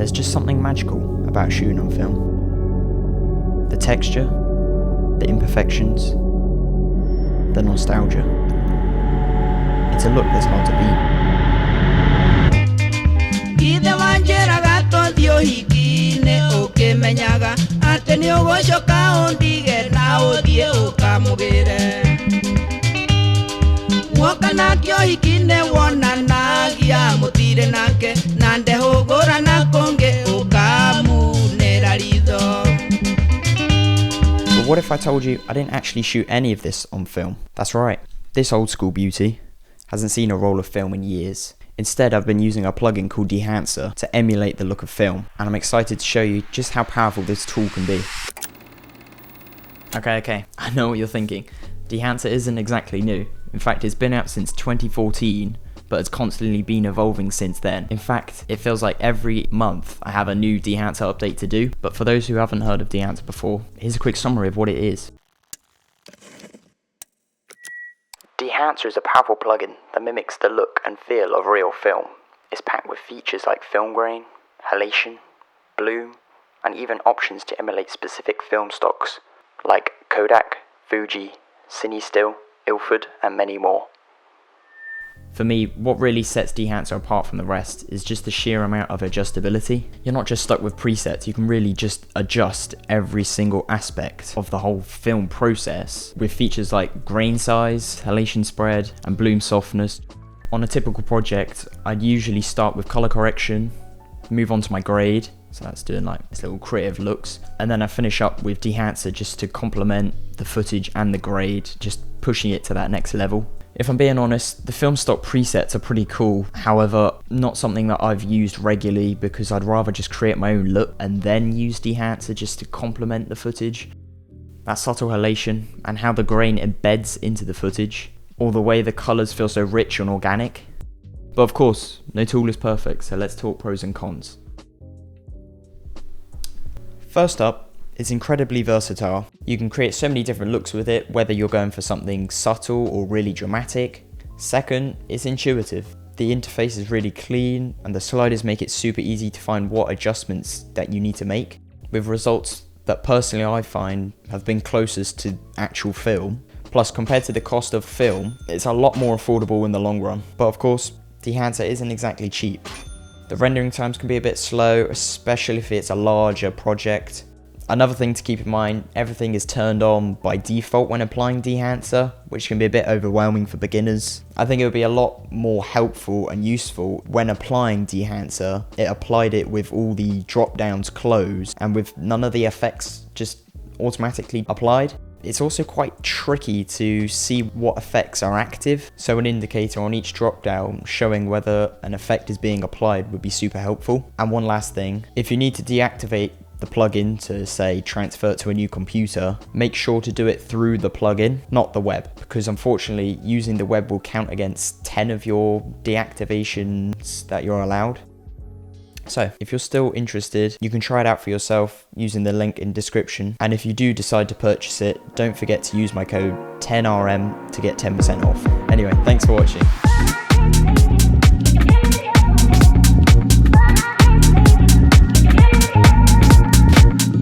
There's just something magical about shooting on film. The texture, the imperfections, the nostalgia. It's a look that's hard to But what if I told you I didn't actually shoot any of this on film? That's right, this old school beauty hasn't seen a roll of film in years. Instead, I've been using a plugin called Dehancer to emulate the look of film, and I'm excited to show you just how powerful this tool can be. Okay, I know what you're thinking. Dehancer isn't exactly new. In fact, it's been out since 2014, but it's constantly been evolving since then. In fact, it feels like every month I have a new Dehancer update to do, but for those who haven't heard of Dehancer before, here's a quick summary of what it is. Dehancer is a powerful plugin that mimics the look and feel of real film. It's packed with features like film grain, halation, bloom, and even options to emulate specific film stocks like Kodak, Fuji, Cinestill, Ilford, and many more. For me, what really sets Dehancer apart from the rest is just the sheer amount of adjustability. You're not just stuck with presets, you can really just adjust every single aspect of the whole film process with features like grain size, halation spread, and bloom softness. On a typical project, I'd usually start with color correction, move on to my grade, so that's doing like this little creative looks, and then I finish up with Dehancer just to complement the footage and the grade, just pushing it to that next level. If I'm being honest, the film stock presets are pretty cool, however, not something that I've used regularly because I'd rather just create my own look and then use Dehancer just to complement the footage. That subtle halation and how the grain embeds into the footage, or the way the colours feel so rich and organic. But of course, no tool is perfect, so let's talk pros and cons. First up, it's incredibly versatile. You can create so many different looks with it, whether you're going for something subtle or really dramatic. Second, it's intuitive. The interface is really clean and the sliders make it super easy to find what adjustments that you need to make, with results that personally I find have been closest to actual film. Plus, compared to the cost of film, it's a lot more affordable in the long run. But of course, Dehancer isn't exactly cheap. The rendering times can be a bit slow, especially if it's a larger project. Another thing to keep in mind, everything is turned on by default when applying Dehancer, which can be a bit overwhelming for beginners. I think it would be a lot more helpful and useful when applying Dehancer. It applied it with all the drop downs closed and with none of the effects just automatically applied. It's also quite tricky to see what effects are active, so an indicator on each drop down showing whether an effect is being applied would be super helpful. And one last thing, if you need to deactivate the plugin to, say, transfer it to a new computer, make sure to do it through the plugin, not the web, because unfortunately using the web will count against 10 of your deactivations that you're allowed. So if you're still interested, you can try it out for yourself using the link in description, and if you do decide to purchase it, don't forget to use my code 10RM to get 10% off. Anyway, thanks for watching.